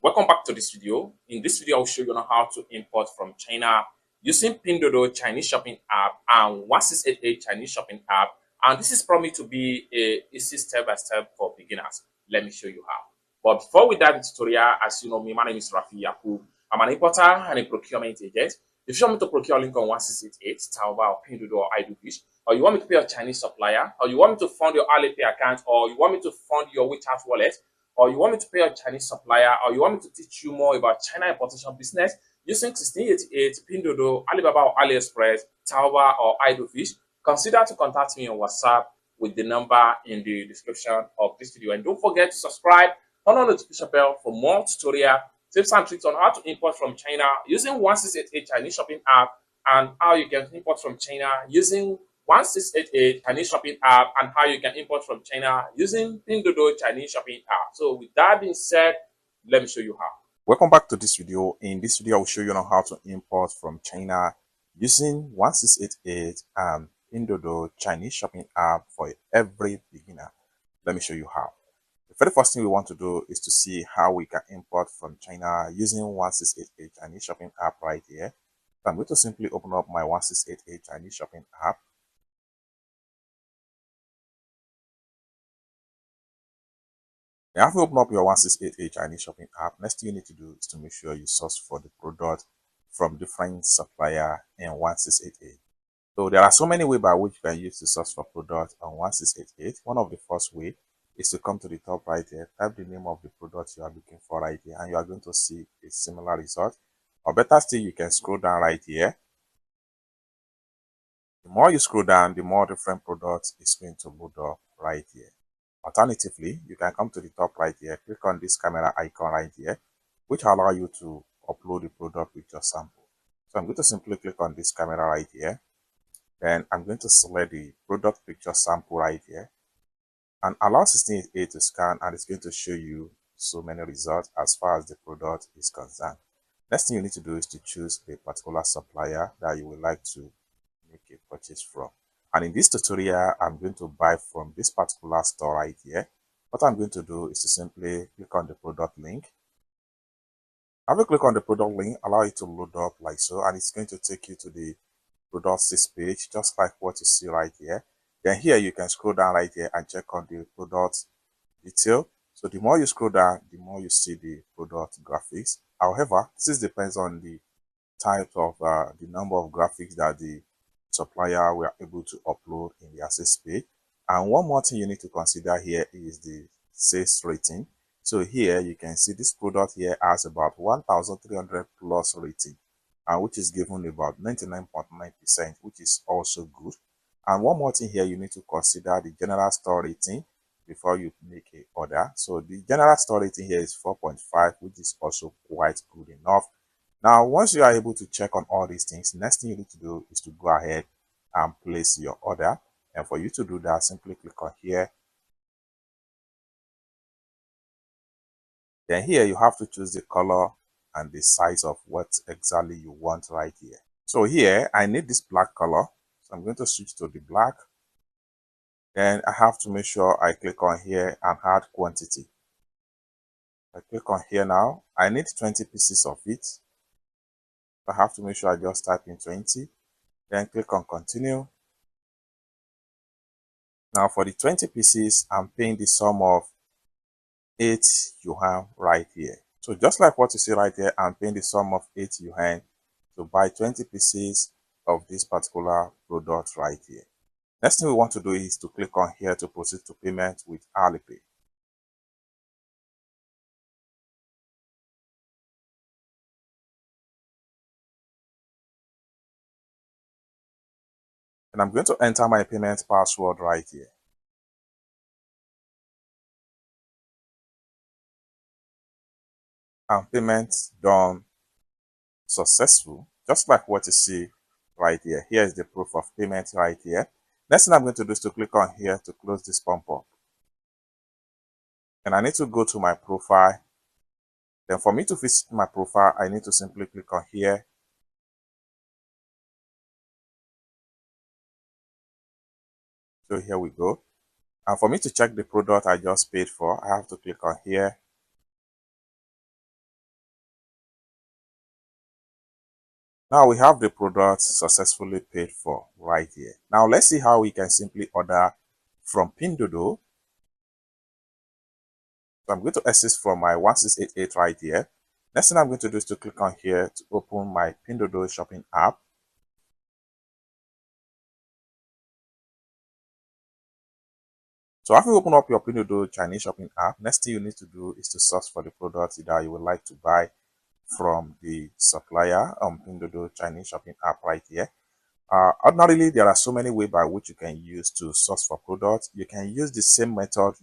Welcome back to this video. In this video, I'll show you how to import from China using Pinduoduo Chinese shopping app and 1688 Chinese shopping app. And this is promised to be a easy step-by-step for beginners. Let me show you how. But before we dive into the tutorial, as you know me, my name is Rafi Yakub. I'm an importer and a procurement agent. If you want me to procure link on 1688, Taobao, or Pinduoduo, or iDoFish, or you want me to pay a Chinese supplier, or you want me to fund your Alipay account, or you want me to fund your WeChat wallet, or you want me to pay a Chinese supplier, or you want me to teach you more about China importation business using 1688, Pinduoduo, Alibaba or AliExpress, Taobao or iDoFish, consider to contact me on WhatsApp with the number in the description of this video. And don't forget to subscribe, turn on the notification bell for more tutorial tips and tricks on how to import from China using 1688 Chinese shopping app and how you can import from China using 1688 Chinese shopping app and how you can import from China using Pinduoduo Chinese shopping app. So with that being said, let me show you how. Welcome back to this video. In this video, I'll show you how to import from China using 1688 and Pinduoduo Chinese shopping app for every beginner. Let me show you how. The very first thing we want to do is to see how we can import from China using 1688 Chinese shopping app right here. So I'm going to simply open up my 1688 Chinese shopping app. Now, after you open up your 1688 Chinese shopping app, next thing you need to do is to make sure you source for the product from different supplier in 1688. So there are so many ways by which you can use to source for product on 1688. One of the first way is to come to the top right here, type the name of the product you are looking for right here, and you are going to see a similar result. Or better still, you can scroll down right here. The more you scroll down, the more different products is going to load up right here. Alternatively, you can come to the top right here, click on this camera icon right here, which will allow you to upload the product with your sample. So I'm going to simply click on this camera right here. Then I'm going to select the product picture sample right here and allow 1688 to scan, and it's going to show you so many results as far as the product is concerned. Next thing you need to do is to choose a particular supplier that you would like to make a purchase from. And in this tutorial, I'm going to buy from this particular store right here. What I'm going to do is to simply click on the product link. After you click on the product link, allow it to load up like so, and it's going to take you to the product 6 page, just like what you see right here. Then here you can scroll down right here and check on the product detail. So the more you scroll down, the more you see the product graphics. However, this depends on the type of the number of graphics that the supplier were able to upload in the access page. And one more thing you need to consider here is the sales rating. So here you can see this product here has about 1,300 plus rating, which is given about 99.9%, which is also good. And one more thing here, you need to consider the general store rating before you make a order. So the general store rating here is 4.5, which is also quite good enough. Now, once you are able to check on all these things, next thing you need to do is to go ahead and place your order. And for you to do that, simply click on here. Then here you have to choose the color and the size of what exactly you want right here. So here I need this black color, so I'm going to switch to the black. Then I have to make sure I click on here and add quantity. I click on here now. I need 20 pieces of it. I have to make sure I just type in 20. Then click on continue. Now for the 20 pieces, I'm paying the sum of 8 yuan right here. So just like what you see right here, I'm paying the sum of 8 yuan to buy 20 pieces of this particular product right here. Next thing we want to do is to click on here to proceed to payment with Alipay. And I'm going to enter my payment password right here. And payment done successful, just like what you see right here. Here is the proof of payment right here. Next thing I'm going to do is to click on here to close this pump up. And I need to go to my profile. Then for me to visit my profile, I need to simply click on here. So here we go. And for me to check the product I just paid for, I have to click on here. Now we have the product successfully paid for right here. Now let's see how we can simply order from Pinduoduo. So I'm going to access from my 1688 right here. Next thing I'm going to do is to click on here to open my Pinduoduo shopping app. So after you open up your Pinduoduo Chinese shopping app, next thing you need to do is to search for the product that you would like to buy from the supplier on Pinduoduo Chinese shopping app right here. Ordinarily, there are so many ways by which you can use to source for products. You can use the same method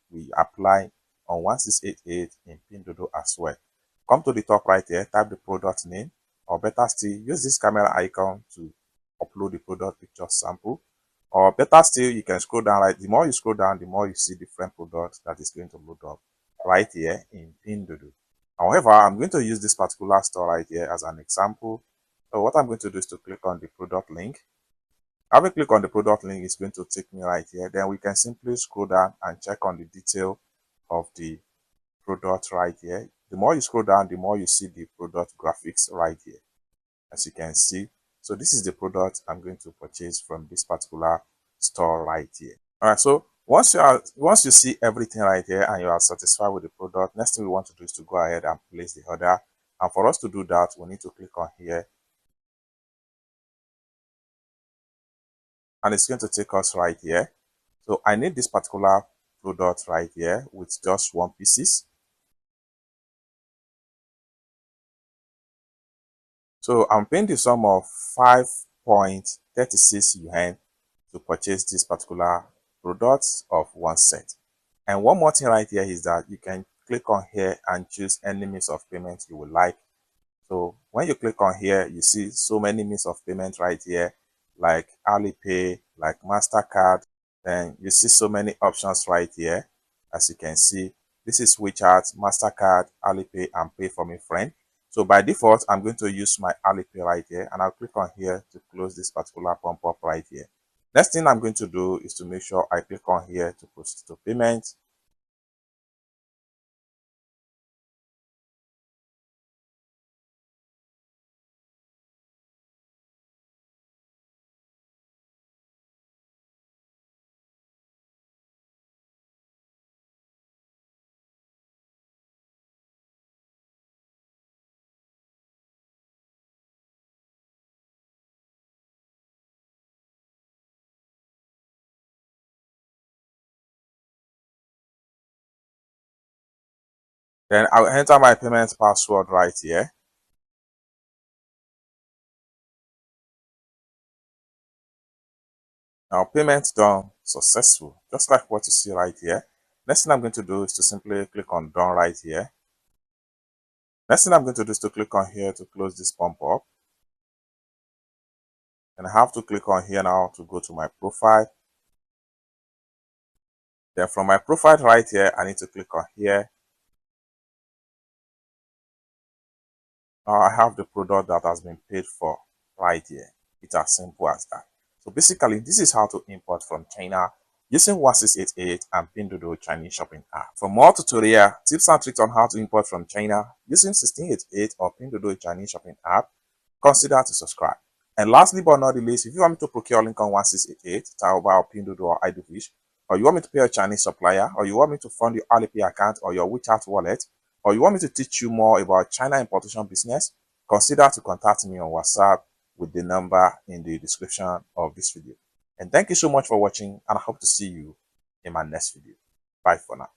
we apply on 1688 in Pinduoduo as well. Come to the top right here, type the product name, or better still, use this camera icon to upload the product picture sample. Or better still, you can scroll down. Right, the more you scroll down, the more you see different products that is going to load up right here in Pinduoduo. However, I'm going to use this particular store right here as an example. So what I'm going to do is to click on the product link. Having click on the product link is going to take me right here. Then we can simply scroll down and check on the detail of the product right here. The more you scroll down, the more you see the product graphics right here, as you can see. So this is the product I'm going to purchase from this particular store right here. All right, so once you see everything right here and you are satisfied with the product, next thing we want to do is to go ahead and place the order. And for us to do that, we need to click on here, and it's going to take us right here. So I need this particular product right here with just one pieces. So I'm paying the sum of 5.36 yuan to purchase this particular product of one set. And one more thing right here is that you can click on here and choose any means of payment you would like. So when you click on here, you see so many means of payment right here, like Alipay, like MasterCard. Then you see so many options right here. As you can see, this is WeChat, MasterCard, Alipay, and Pay for Me Friend. So by default, I'm going to use my Alipay right here, and I'll click on here to close this particular pop-up right here. Next thing I'm going to do is to make sure I click on here to proceed to payment. Then I'll enter my payment password right here. Now payment done successful, just like what you see right here. Next thing I'm going to do is to simply click on done right here. Next thing I'm going to do is to click on here to close this pump up. And I have to click on here now to go to my profile. Then from my profile right here, I need to click on here. Now I have the product that has been paid for right here. It's as simple as that. So basically, this is how to import from China using 1688 and Pinduoduo Chinese shopping app. For more tutorial, tips and tricks on how to import from China using 1688 or Pinduoduo Chinese shopping app, consider to subscribe. And lastly but not the least, if you want me to procure link on 1688, Taobao, Pinduoduo, or IDFish, or you want me to pay a Chinese supplier, or you want me to fund your Alipay account or your WeChat wallet, or you want me to teach you more about China importation business, consider to contact me on WhatsApp with the number in the description of this video. And thank you so much for watching, and I hope to see you in my next video. Bye for now.